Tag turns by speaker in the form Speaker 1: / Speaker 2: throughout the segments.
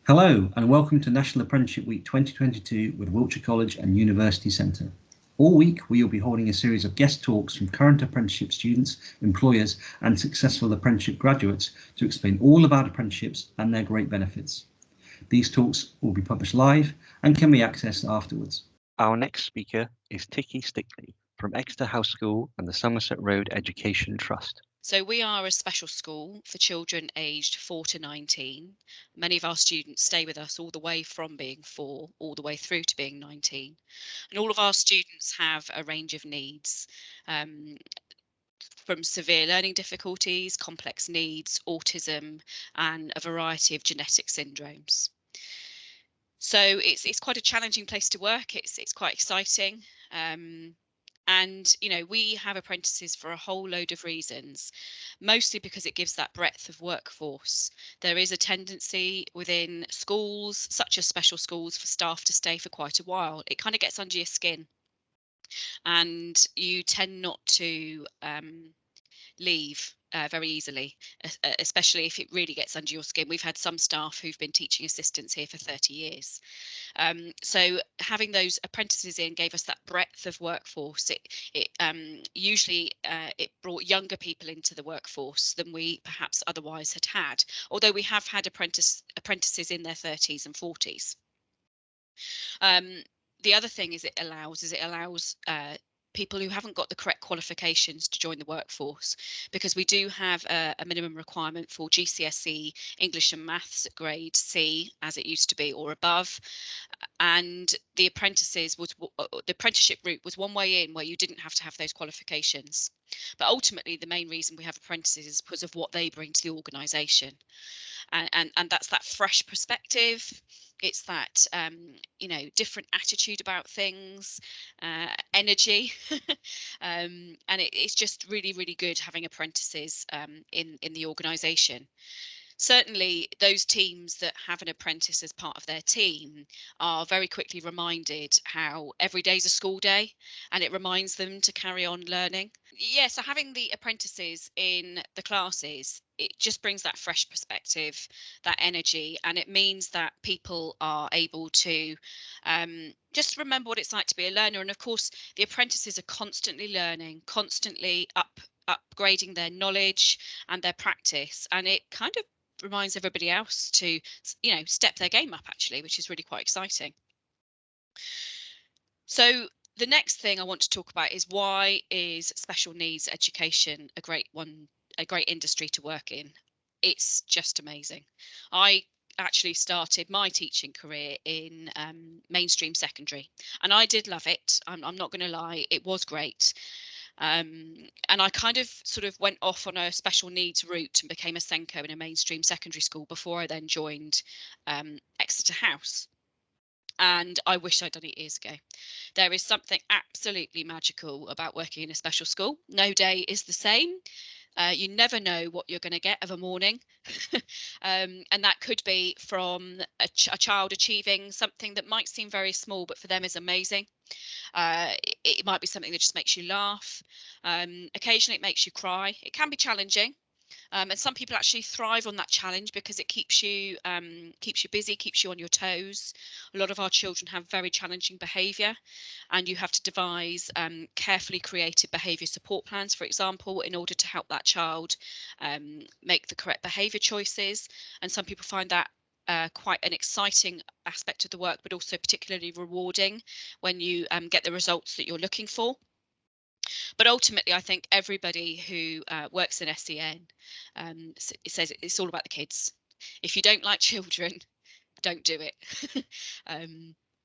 Speaker 1: Hello and welcome to National Apprenticeship Week 2022 with Wiltshire College and University Centre. All week we will be holding a series of guest talks from current apprenticeship students, employers and successful apprenticeship graduates to explain all about apprenticeships and their great benefits. These talks will be published live and can be accessed afterwards.
Speaker 2: Our next speaker is Ticki Stickley from Exeter House School and the Somerset Road Education Trust.
Speaker 3: So we are a special school for children aged 4 to 19. Many of our students stay with us all the way from being 4 all the way through to being 19. And all of our students have a range of needs, from severe learning difficulties, complex needs, autism, and a variety of genetic syndromes. So it's quite a challenging place to work. It's quite exciting. And we have apprentices for a whole load of reasons, mostly because it gives that breadth of workforce. There is a tendency within schools, such as special schools, for staff to stay for quite a while. It kind of gets under your skin, and you tend not to leave very easily, especially if it really gets under your skin. We've had some staff who've been teaching assistants here for 30 years. So having those apprentices in gave us that breadth of workforce. It usually it brought younger people into the workforce than we perhaps otherwise had, although we have had apprentices in their 30s and 40s. The other thing it allows people who haven't got the correct qualifications to join the workforce, because we do have a minimum requirement for GCSE English and Maths at grade C, as it used to be, or above. And the apprenticeship route was one way in where you didn't have to have those qualifications. But ultimately, the main reason we have apprentices is because of what they bring to the organisation. And that's that fresh perspective. It's that different attitude about things, energy. And it's just really good having apprentices in the organisation. Certainly those teams that have an apprentice as part of their team are very quickly reminded how every day's a school day, and it reminds them to carry on learning. Yeah, so having the apprentices in the classes, it just brings that fresh perspective, that energy, and it means that people are able to just remember what it's like to be a learner. And of course, the apprentices are constantly learning, constantly upgrading their knowledge and their practice, and it kind of reminds everybody else to step their game up, actually, which is really quite exciting. So the next thing I want to talk about is, why is special needs education a great industry to work in? It's just amazing. I actually started my teaching career in mainstream secondary, and I did love it. I'm not going to lie, it was great. And I kind of sort of went off on a special needs route and became a Senko in a mainstream secondary school before I then joined Exeter House. And I wish I'd done it years ago. There is something absolutely magical about working in a special school. No day is the same. You never know what you're going to get of a morning. And that could be from a child achieving something that might seem very small, but for them is amazing. It might be something that just makes you laugh. Occasionally it makes you cry. It can be challenging. And some people actually thrive on that challenge because it keeps you busy, keeps you on your toes. A lot of our children have very challenging behaviour, and you have to devise carefully created behaviour support plans, for example, in order to help that child make the correct behaviour choices. And some people find that quite an exciting aspect of the work, but also particularly rewarding when you get the results that you're looking for. But ultimately, I think everybody who works in SEN says it's all about the kids. If you don't like children, don't do it.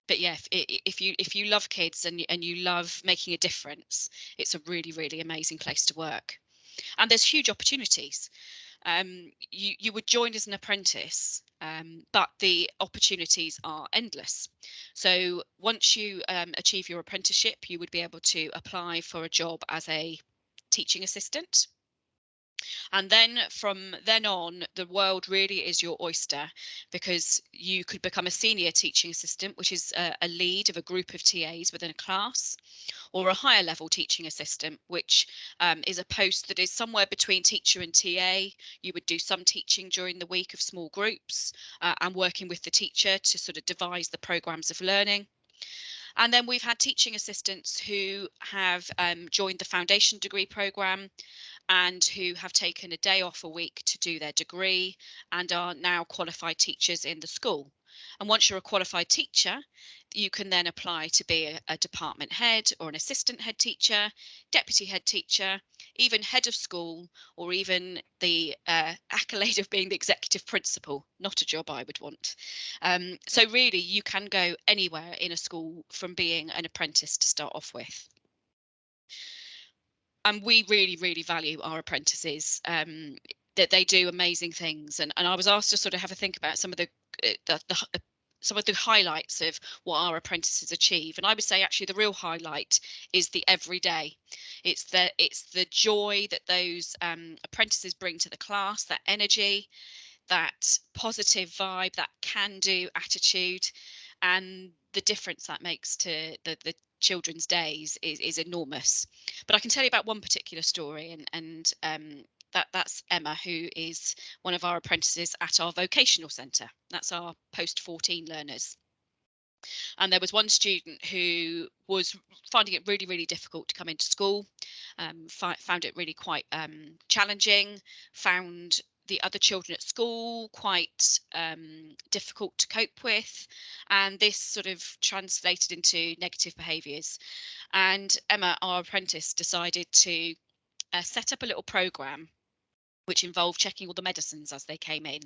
Speaker 3: But yeah, if you love kids and you love making a difference, it's a really amazing place to work. And there's huge opportunities. You would join as an apprentice, but the opportunities are endless. So once you achieve your apprenticeship, you would be able to apply for a job as a teaching assistant. And then from then on, the world really is your oyster, because you could become a senior teaching assistant, which is a lead of a group of TAs within a class, or a higher level teaching assistant, which is a post that is somewhere between teacher and TA. You would do some teaching during the week of small groups and working with the teacher to sort of devise the programs of learning. And then we've had teaching assistants who have joined the foundation degree programme and who have taken a day off a week to do their degree and are now qualified teachers in the school. And once you're a qualified teacher, you can then apply to be a department head or an assistant head teacher, deputy head teacher, even head of school, or even the accolade of being the executive principal. Not a job I would want. So really, you can go anywhere in a school from being an apprentice to start off with. And we really value our apprentices, that they do amazing things. And I was asked to sort of have a think about some of some of the highlights of what our apprentices achieve. And I would say actually the real highlight is the everyday. It's the joy that those apprentices bring to the class, that energy, that positive vibe, that can-do attitude, and the difference that makes to the children's days is enormous. But I can tell you about one particular story, and that's Emma, who is one of our apprentices at our vocational centre. That's our post-14 learners. And there was one student who was finding it really difficult to come into school, found it really quite challenging, found the other children at school quite difficult to cope with, and this sort of translated into negative behaviours. And Emma, our apprentice, decided to set up a little programme which involved checking all the medicines as they came in.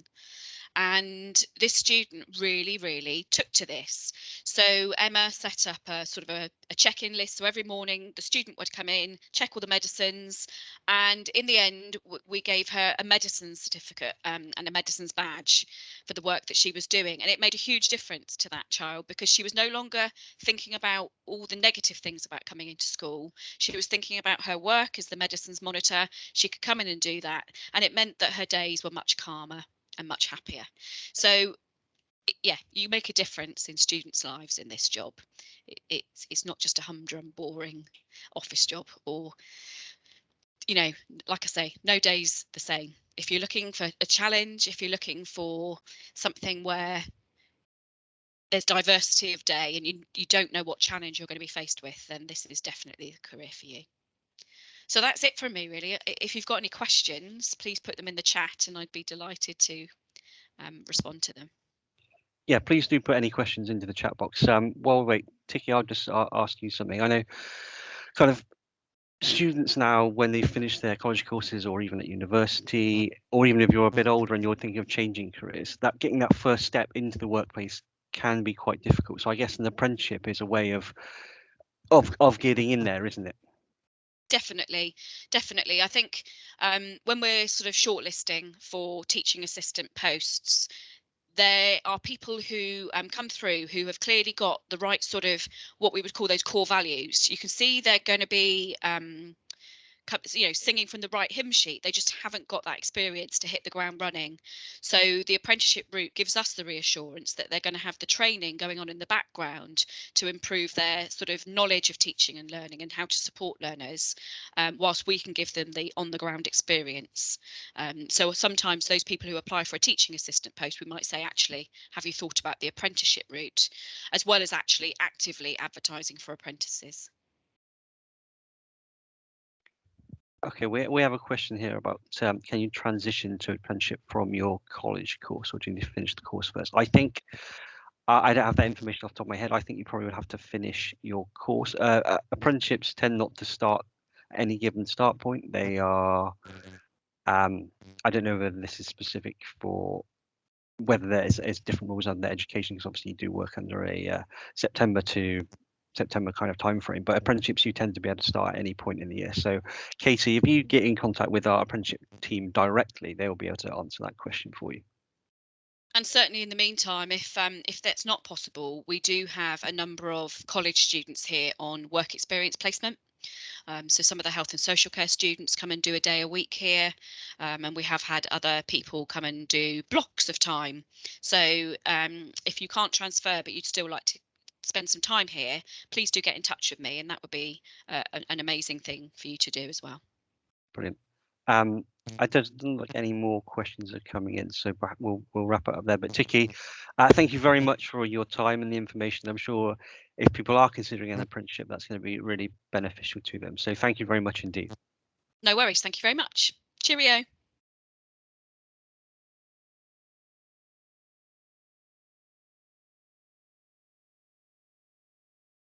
Speaker 3: And this student really took to this. So Emma set up a sort of a check-in list. So every morning the student would come in, check all the medicines, and in the end we gave her a medicines certificate and a medicines badge for the work that she was doing. And it made a huge difference to that child, because she was no longer thinking about all the negative things about coming into school. She was thinking about her work as the medicines monitor. She could come in and do that, and it meant that her days were much calmer and much happier. So yeah, you make a difference in students' lives in this job. It's not just a humdrum, boring office job, or, you know, like I say, no day's the same. If you're looking for a challenge, if you're looking for something where there's diversity of day and you don't know what challenge you're going to be faced with, then this is definitely the career for you. So that's it from me, really. If you've got any questions, please put them in the chat and I'd be delighted to respond to them.
Speaker 2: Yeah, please do put any questions into the chat box. While we wait, Ticki, I'll just ask you something. I know kind of students now, when they finish their college courses or even at university, or even if you're a bit older and you're thinking of changing careers, that getting that first step into the workplace can be quite difficult. So I guess an apprenticeship is a way of getting in there, isn't it?
Speaker 3: Definitely. I think when we're sort of shortlisting for teaching assistant posts, there are people who come through who have clearly got the right sort of what we would call those core values. You can see they're going to be singing from the right hymn sheet. They just haven't got that experience to hit the ground running. So the apprenticeship route gives us the reassurance that they're going to have the training going on in the background to improve their sort of knowledge of teaching and learning and how to support learners, whilst we can give them the on the ground experience. So sometimes those people who apply for a teaching assistant post, we might say, actually, have you thought about the apprenticeship route, as well as actually actively advertising for apprentices?
Speaker 2: Okay, we have a question here about can you transition to apprenticeship from your college course, or do you need to finish the course first? I think I don't have that information off the top of my head. I think you probably would have to finish your course. Apprenticeships tend not to start at any given start point. They are, I don't know whether this is specific for whether there's different rules under education, because obviously you do work under a September to September kind of time frame, but apprenticeships you tend to be able to start at any point in the year. So Katie, if you get in contact with our apprenticeship team directly, they will be able to answer that question for you.
Speaker 3: And certainly in the meantime, if that's not possible, we do have a number of college students here on work experience placement. So some of the health and social care students come and do a day a week here, and we have had other people come and do blocks of time. So if you can't transfer but you'd still like to spend some time here, please do get in touch with me, and that would be an amazing thing for you to do as well.
Speaker 2: Brilliant. I don't look like any more questions are coming in, so we'll wrap it up there. But Ticki, thank you very much for your time and the information. I'm sure if people are considering an apprenticeship, that's going to be really beneficial to them. So thank you very much indeed.
Speaker 3: No worries. Thank you very much. Cheerio.